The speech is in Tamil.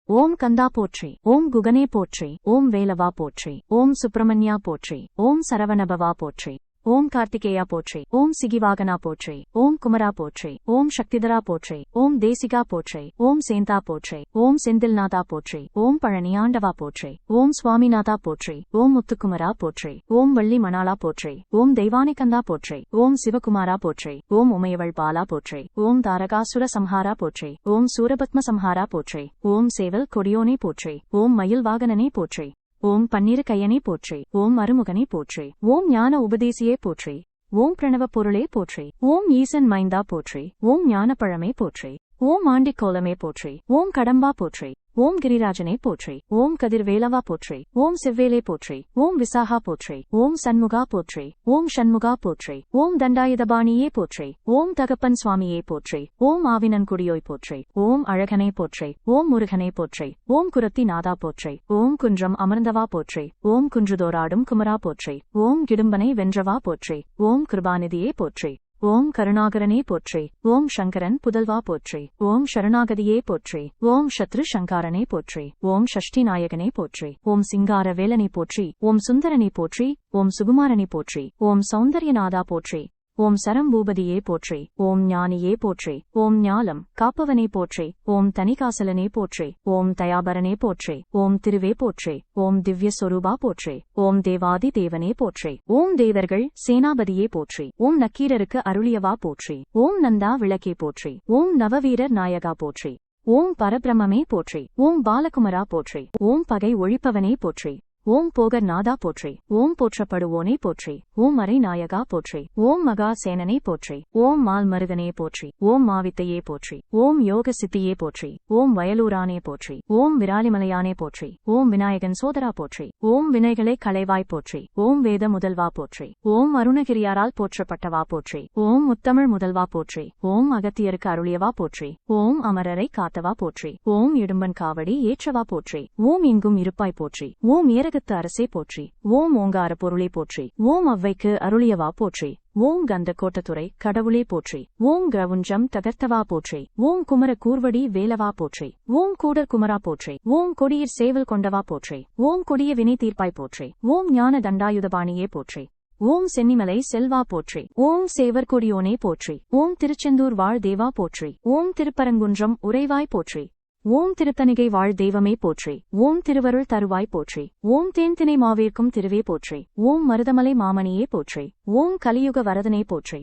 ஓம் கந்தா போற்றி. ஓம் குகனே போற்றி. ஓம் வேலவா போற்றி. ஓம் சுப்பிரமணியா போற்றி. ஓம் சரவணபவா போற்றி. ஓம் கார்த்திகேயா போற்றி. ஓம் சிகிவாகனா போற்றி. ஓம் குமரா போற்றி. ஓம் சக்திதரா போற்றி. ஓம் தேசிகா போற்றி. ஓம் சேந்தா போற்றி. ஓம் செந்தில்நாதா போற்றி. ஓம் பழனியாண்டவா போற்றி. ஓம் சுவாமிநாதா போற்றி. ஓம் முத்துக்குமரா போற்றி. ஓம் வள்ளி மணாளா போற்றி. ஓம் தெய்வானிகந்தா போற்றி. ஓம் சிவகுமாரா போற்றி. ஓம் உமையவள் பாலா போற்றி. ஓம் தாரகாசுர சம்ஹாரா போற்றி. ஓம் சூரபத்ம சம்ஹாரா போற்றி. ஓம் சேவல் கொடியோனே போற்றி. ஓம் மயில் வாகனனே போற்றி. ஓம் பன்னிரு கையனே போற்றி. ஓம் அருமுகனே போற்றி. ஓம் ஞான உபதேசியே போற்றி. ஓம் பிரணவ பொருளே போற்றி. ஓம் ஈசன் மைந்தா போற்றி. ஓம் ஞானப்பழமே போற்றி. ஓம் ஆண்டிக்கோலமே போற்றி. ஓம் கடம்பா போற்றி. ஓம் கிரிராஜனே போற்றி. ஓம் கதிர்வேலவா போற்றி. ஓம் செவ்வேலே போற்றி. ஓம் விசாகா போற்றி. ஓம் சண்முகா போற்றி. ஓம் ஷண்முகா போற்றி. ஓம் தண்டாயுதபாணியே போற்றி. ஓம் தகப்பன் சுவாமியே போற்றி. ஓம் ஆவினன்குடியோய் போற்றி. ஓம் அழகனே போற்றி. ஓம் முருகனே போற்றி. ஓம் குரத்தி நாதா போற்றி. ஓம் குன்றம் அமர்ந்தவா போற்றி. ஓம் குன்றுதோராடும் குமரா போற்றி. ஓம் கிடும்பனை வென்றவா போற்றி. ஓம் கிருபாநிதியே போற்றி. ஓம் கருணாகரனே போற்றி. ஓம் சங்கரன் புதல்வா போற்றி. ஓம் சரணாகதியே போற்றி. ஓம் சத்ரு சங்காரனே போற்றி. ஓம் ஷஷ்டி நாயகனே போற்றி. ஓம் சிங்கார வேலனை போற்றி. ஓம் சுந்தரனை போற்றி. ஓம் சுகுமாரனை போற்றி. ஓம் சௌந்தர்யநாதா போற்றி. ஓம் சரம்பூபதியே போற்றி. ஓம் ஞானியே போற்றி. ஓம் ஞாலம் காப்பவனே போற்றி. ஓம் தனிகாசலனே போற்றி. ஓம் தயாபரனே போற்றி. ஓம் திருவே போற்றி. ஓம் திவ்ய சொரூபா போற்றி. ஓம் தேவாதி தேவனே போற்றி. ஓம் தேவர்கள் சேனாபதியே போற்றி. ஓம் நக்கீரருக்கு அருளியவா போற்றி. ஓம் நந்தா விளக்கே போற்றி. ஓம் நவவீரர் நாயகா போற்றி. ஓம் பரபிரமே போற்றி. ஓம் பாலகுமரா போற்றி. ஓம் பகை ஒழிப்பவனே போற்றி. ஓம் போகர் நாதா போற்றி. ஓம் போற்றப்படுவோனே போற்றி. ஓம் மறை நாயகா போற்றி. ஓம் மகா சேனனே போற்றி. ஓம் மால் மருகனே போற்றி. ஓம் மாவித்தையே போற்றி. ஓம் யோக சித்தியே போற்றி. ஓம் வயலூரானே போற்றி. ஓம் விராலிமலையானே போற்றி. ஓம் விநாயகன் சோதரா போற்றி. ஓம் வினைகளை களைவாய் போற்றி. ஓம் வேத முதல்வா போற்றி. ஓம் அருணகிரியாரால் போற்றப்பட்டவா போற்றி. ஓம் முத்தமிழ் முதல்வா போற்றி. ஓம் அகத்தியருக்கு அருளியவா போற்றி. ஓம் அமரரை காத்தவா போற்றி. ஓம் இடும்பன் காவடி ஏற்றவா போற்றி. ஓம் இங்கும் இருப்பாய் போற்றி. ஓம் ஏரகத்து அரசே போற்றி. ஓம் ஓங்கார பொருளே போற்றி. ஓம் அவ்வைக்கு அருளியவா போற்றி. ஓம் கந்த கோட்டத்துறை கடவுளே போற்றி. ஓம் கிரவுஞ்சம் தகர்த்தவா போற்றி. ஓம் குமர கூர்வடி வேலவா போற்றி. ஓம் கூடர் குமரா போற்றி. ஓம் கொடியிற் சேவல் கொண்டவா போற்றி. ஓம் கொடிய வினை தீர்ப்பாய் போற்றி. ஓம் ஞான தண்டாயுதபாணியே போற்றி. ஓம் சென்னிமலை செல்வா போற்றி. ஓம் சேவர் கொடியோனே போற்றி. ஓம் திருச்செந்தூர் வாழ் தேவா போற்றி. ஓம் திருப்பரங்குன்றம் உறைவாய் போற்றி. ஓம் திருத்தணிகை வாழ் தெய்வமே போற்றி. ஓம் திருவருள் தருவாய் போற்றி. ஓம் தேன்தினை மாவேற்கும் திருவே போற்றி. ஓம் மருதமலை மாமணியே போற்றி. ஓம் கலியுக வரதனே போற்றி.